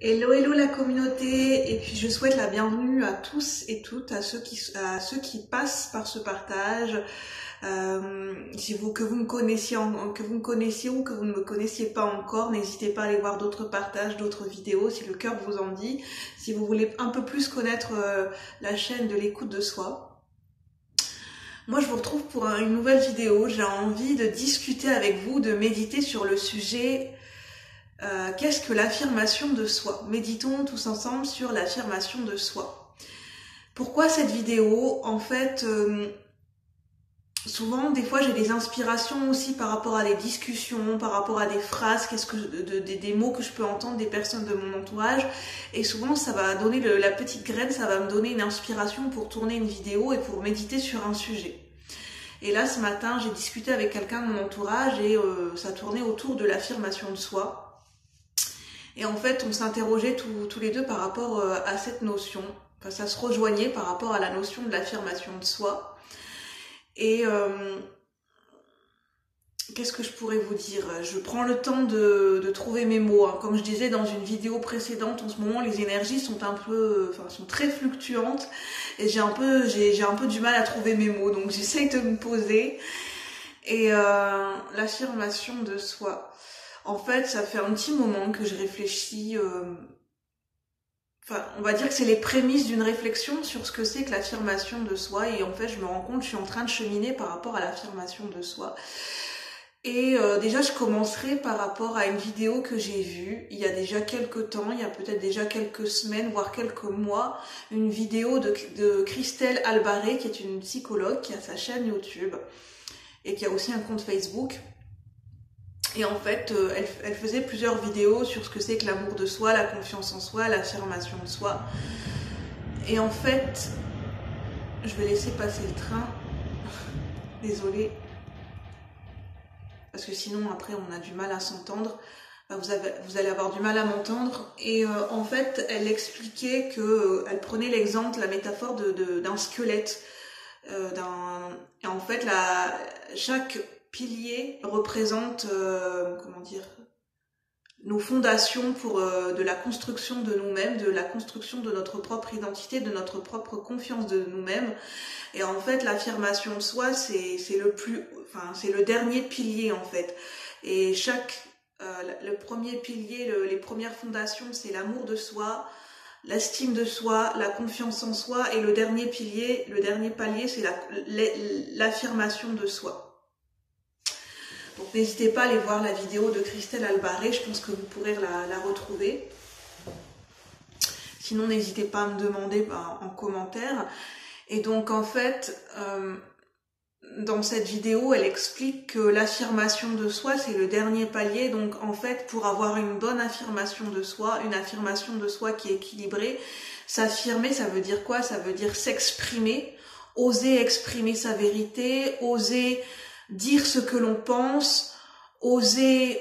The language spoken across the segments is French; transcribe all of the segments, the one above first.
Hello, hello la communauté, et puis je souhaite la bienvenue à tous et toutes, à ceux qui passent par ce partage. Si vous que vous me connaissiez ou que vous ne me connaissiez pas encore, n'hésitez pas à aller voir d'autres partages, d'autres vidéos si le cœur vous en dit. Si vous voulez un peu plus connaître la chaîne de l'écoute de soi. Moi, je vous retrouve pour une nouvelle vidéo. J'ai envie de discuter avec vous, de méditer sur le sujet. Qu'est-ce que l'affirmation de soi? Méditons tous ensemble sur l'affirmation de soi. Pourquoi cette vidéo? En fait, souvent, des fois, j'ai des inspirations aussi par rapport à des discussions, par rapport à des phrases, des mots que je peux entendre des personnes de mon entourage. Et souvent, ça va donner la petite graine, ça va me donner une inspiration pour tourner une vidéo et pour méditer sur un sujet. Et là, ce matin, j'ai discuté avec quelqu'un de mon entourage et ça tournait autour de l'affirmation de soi. Et en fait, on s'interrogeait tous les deux par rapport à cette notion. Enfin, ça se rejoignait par rapport à la notion de l'affirmation de soi. Et qu'est-ce que je pourrais vous dire? Je prends le temps de trouver mes mots. Comme je disais dans une vidéo précédente, en ce moment, les énergies sont sont très fluctuantes. Et j'ai un peu du mal à trouver mes mots. Donc, j'essaye de me poser. Et l'affirmation de soi. En fait, ça fait un petit moment que je réfléchis, on va dire que c'est les prémices d'une réflexion sur ce que c'est que l'affirmation de soi. Et en fait, je me rends compte que je suis en train de cheminer par rapport à l'affirmation de soi. Et déjà, je commencerai par rapport à une vidéo que j'ai vue il y a déjà quelques temps, il y a peut-être déjà quelques semaines, voire quelques mois, une vidéo de Christelle Albaré, qui est une psychologue, qui a sa chaîne YouTube et qui a aussi un compte Facebook. Et en fait, elle faisait plusieurs vidéos sur ce que c'est que l'amour de soi, la confiance en soi, l'affirmation de soi. Et en fait, je vais laisser passer le train. Désolée. Parce que sinon, après, on a du mal à s'entendre. Vous allez avoir du mal à m'entendre. Et en fait, elle expliquait elle prenait l'exemple, la métaphore d'un squelette. Et en fait, chaque pilier représente, nos fondations pour de la construction de nous-mêmes, de la construction de notre propre identité, de notre propre confiance de nous-mêmes. Et en fait, l'affirmation de soi, c'est le dernier pilier en fait. Et le premier pilier, les premières fondations, c'est l'amour de soi, l'estime de soi, la confiance en soi, et le dernier palier, c'est l'affirmation de soi. Donc n'hésitez pas à aller voir la vidéo de Christelle Albaré, je pense que vous pourrez la retrouver. Sinon, n'hésitez pas à me demander en commentaire. Et donc en fait, dans cette vidéo, elle explique que l'affirmation de soi, c'est le dernier palier. Donc en fait, pour avoir une bonne affirmation de soi, une affirmation de soi qui est équilibrée, s'affirmer, ça veut dire quoi? Ça veut dire s'exprimer, oser exprimer sa vérité, oser dire ce que l'on pense, oser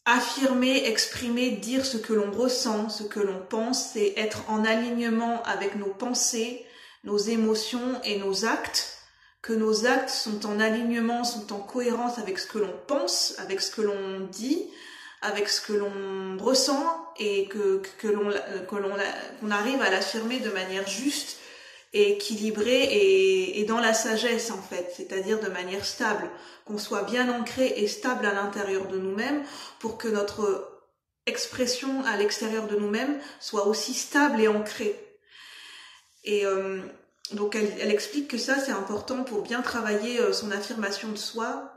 affirmer, exprimer, dire ce que l'on ressent, ce que l'on pense, c'est être en alignement avec nos pensées, nos émotions et nos actes, que nos actes sont en alignement, sont en cohérence avec ce que l'on pense, avec ce que l'on dit, avec ce que l'on ressent, et qu'on arrive à l'affirmer de manière juste et équilibrée et dans la sagesse en fait, c'est-à-dire de manière stable, qu'on soit bien ancré et stable à l'intérieur de nous-mêmes pour que notre expression à l'extérieur de nous-mêmes soit aussi stable et ancrée. Et donc elle explique que ça c'est important pour bien travailler son affirmation de soi.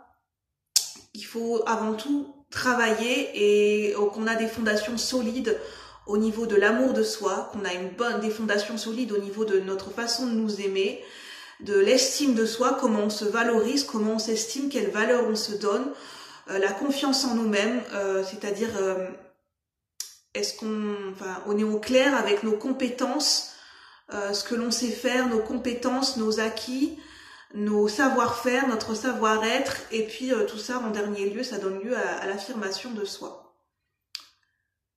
Il faut avant tout travailler et qu'on a des fondations solides au niveau de l'amour de soi, qu'on a des fondations solides au niveau de notre façon de nous aimer, de l'estime de soi, comment on se valorise, comment on s'estime, quelle valeur on se donne, la confiance en nous-mêmes, c'est-à-dire on est au clair avec nos compétences, ce que l'on sait faire, nos compétences, nos acquis, nos savoir-faire, notre savoir-être, et puis tout ça en dernier lieu, ça donne lieu à l'affirmation de soi.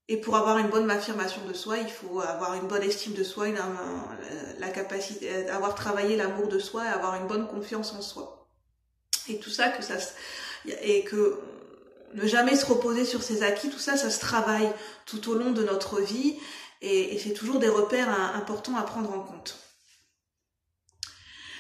Et pour avoir une bonne affirmation de soi, il faut avoir une bonne estime de soi, la capacité d'avoir travaillé l'amour de soi et avoir une bonne confiance en soi. Et tout ça, ne jamais se reposer sur ses acquis, tout ça, ça se travaille tout au long de notre vie et c'est toujours des repères importants à prendre en compte.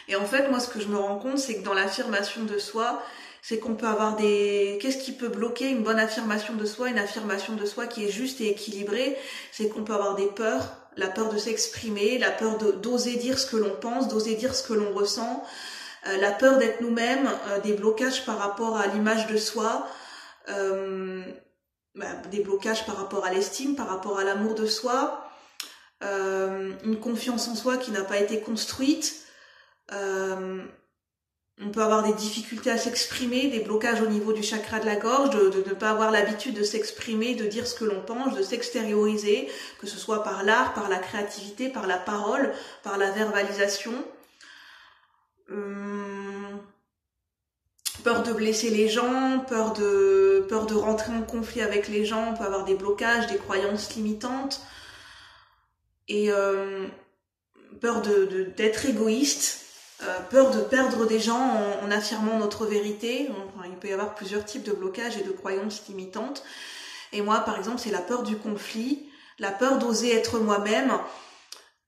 Et en fait, moi, ce que je me rends compte, c'est que dans l'affirmation de soi, c'est qu'on peut avoir qu'est-ce qui peut bloquer une bonne affirmation de soi, une affirmation de soi qui est juste et équilibrée, c'est qu'on peut avoir des peurs, la peur de s'exprimer, la peur d'oser dire ce que l'on pense, d'oser dire ce que l'on ressent, la peur d'être nous-mêmes, des blocages par rapport à l'image de soi, des blocages par rapport à l'estime, par rapport à l'amour de soi, une confiance en soi qui n'a pas été construite. On peut avoir des difficultés à s'exprimer, des blocages au niveau du chakra de la gorge, de ne pas avoir l'habitude de s'exprimer, de dire ce que l'on pense, de s'extérioriser, que ce soit par l'art, par la créativité, par la parole, par la verbalisation. Peur de blesser les gens, peur de rentrer en conflit avec les gens, on peut avoir des blocages, des croyances limitantes, et peur d'être égoïste, peur de perdre des gens en affirmant notre vérité. Enfin, il peut y avoir plusieurs types de blocages et de croyances limitantes. Et moi, par exemple, c'est la peur du conflit, la peur d'oser être moi-même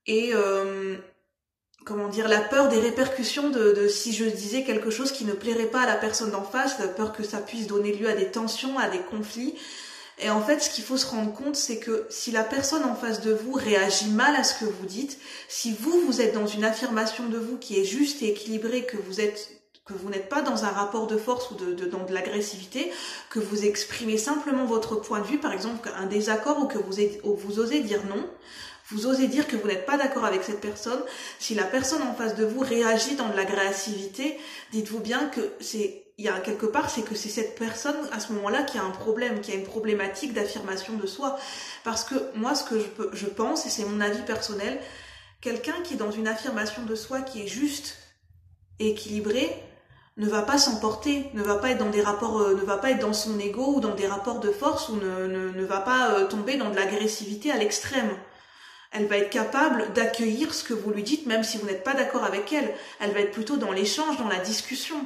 et la peur des répercussions de si je disais quelque chose qui ne plairait pas à la personne d'en face, la peur que ça puisse donner lieu à des tensions, à des conflits. Et en fait, ce qu'il faut se rendre compte, c'est que si la personne en face de vous réagit mal à ce que vous dites, si vous êtes dans une affirmation de vous qui est juste et équilibrée, que vous n'êtes pas dans un rapport de force ou dans de l'agressivité, que vous exprimez simplement votre point de vue, par exemple un désaccord ou que vous osez dire non, vous osez dire que vous n'êtes pas d'accord avec cette personne, si la personne en face de vous réagit dans de l'agressivité, dites-vous bien que il y a quelque part, c'est que c'est cette personne à ce moment-là qui a un problème, qui a une problématique d'affirmation de soi. Parce que moi, ce que je pense, et c'est mon avis personnel, quelqu'un qui est dans une affirmation de soi qui est juste et équilibrée ne va pas s'emporter, ne va pas être dans des rapports, ne va pas être dans son ego ou dans des rapports de force ou ne va pas tomber dans de l'agressivité à l'extrême. Elle va être capable d'accueillir ce que vous lui dites, même si vous n'êtes pas d'accord avec elle. Elle va être plutôt dans l'échange, dans la discussion.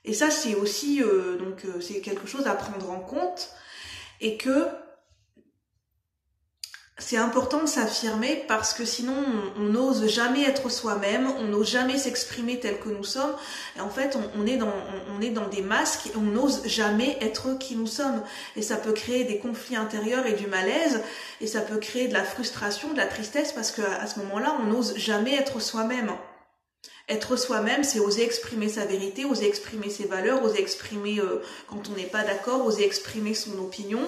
Et ça, c'est aussi c'est quelque chose à prendre en compte et que c'est important de s'affirmer parce que sinon on n'ose jamais être soi-même, on n'ose jamais s'exprimer tel que nous sommes. Et en fait, on est dans des masques et on n'ose jamais être qui nous sommes. Et ça peut créer des conflits intérieurs et du malaise et ça peut créer de la frustration, de la tristesse parce qu'à ce moment-là, on n'ose jamais être soi-même. Être soi-même, c'est oser exprimer sa vérité, oser exprimer ses valeurs, oser exprimer quand on n'est pas d'accord, oser exprimer son opinion.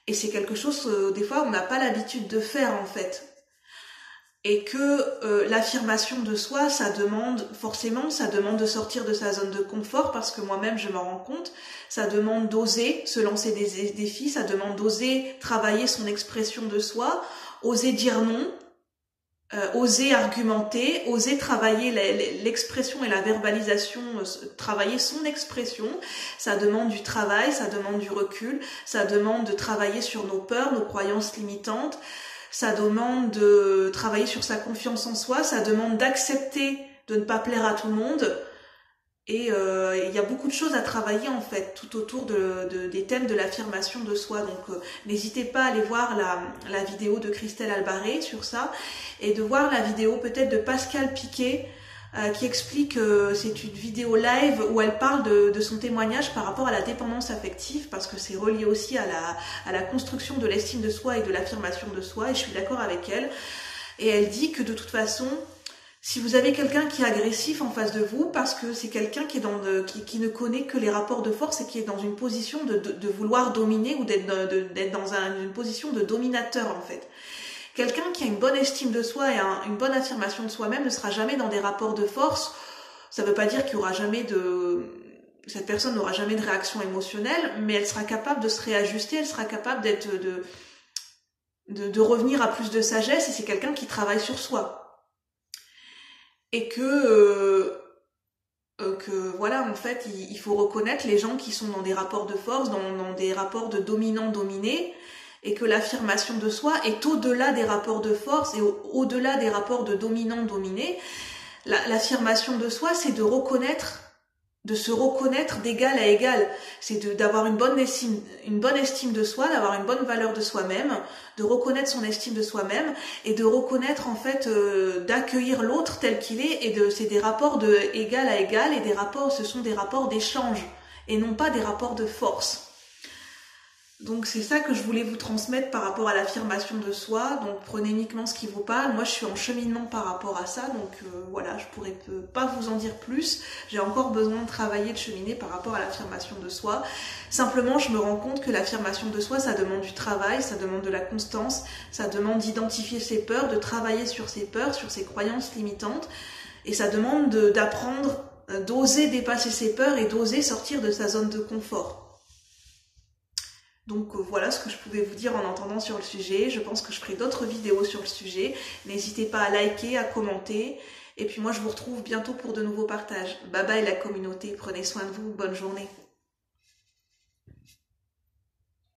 Et c'est quelque chose, des fois, on n'a pas l'habitude de faire, en fait. Et que l'affirmation de soi, ça demande de sortir de sa zone de confort, parce que moi-même, je m'en rends compte. Ça demande d'oser se lancer des défis, ça demande d'oser travailler son expression de soi, oser dire non, oser argumenter, oser travailler l'expression et la verbalisation, travailler son expression. Ça demande du travail, ça demande du recul, ça demande de travailler sur nos peurs, nos croyances limitantes, ça demande de travailler sur sa confiance en soi, ça demande d'accepter de ne pas plaire à tout le monde. Et il y a beaucoup de choses à travailler en fait tout autour des thèmes de l'affirmation de soi. Donc n'hésitez pas à aller voir la vidéo de Christelle Albaré sur ça et de voir la vidéo peut-être de Pascal Piquet qui explique, c'est une vidéo live où elle parle de son témoignage par rapport à la dépendance affective parce que c'est relié aussi à la construction de l'estime de soi et de l'affirmation de soi et je suis d'accord avec elle. Et elle dit que de toute façon, si vous avez quelqu'un qui est agressif en face de vous, parce que c'est quelqu'un qui est qui ne connaît que les rapports de force et qui est dans une position de vouloir dominer ou d'être dans une position de dominateur en fait. Quelqu'un qui a une bonne estime de soi et une bonne affirmation de soi-même ne sera jamais dans des rapports de force. Ça ne veut pas dire qu'il y aura jamais cette personne n'aura jamais de réaction émotionnelle, mais elle sera capable de se réajuster, elle sera capable de revenir à plus de sagesse et c'est quelqu'un qui travaille sur soi. Et que voilà, en fait, il faut reconnaître les gens qui sont dans des rapports de force, dans des rapports de dominant-dominé, et que l'affirmation de soi est au-delà des rapports de force et au-delà des rapports de dominant-dominé. L'affirmation de soi, c'est de reconnaître de se reconnaître d'égal à égal. C'est d'avoir une bonne estime de soi, d'avoir une bonne valeur de soi-même, de reconnaître son estime de soi-même et de reconnaître en fait, d'accueillir l'autre tel qu'il est c'est des rapports de égal à égal et ce sont des rapports d'échange et non pas des rapports de force. Donc c'est ça que je voulais vous transmettre par rapport à l'affirmation de soi. Donc prenez uniquement ce qui vous parle. Moi je suis en cheminement par rapport à ça, donc voilà, je pourrais pas vous en dire plus. J'ai encore besoin de travailler, de cheminer par rapport à l'affirmation de soi. Simplement je me rends compte que l'affirmation de soi, ça demande du travail, ça demande de la constance, ça demande d'identifier ses peurs, de travailler sur ses peurs, sur ses croyances limitantes, et ça demande d'apprendre, d'oser dépasser ses peurs et d'oser sortir de sa zone de confort. Donc voilà ce que je pouvais vous dire en entendant sur le sujet. Je pense que je ferai d'autres vidéos sur le sujet. N'hésitez pas à liker, à commenter. Et puis moi je vous retrouve bientôt pour de nouveaux partages. Bye bye la communauté, prenez soin de vous, bonne journée.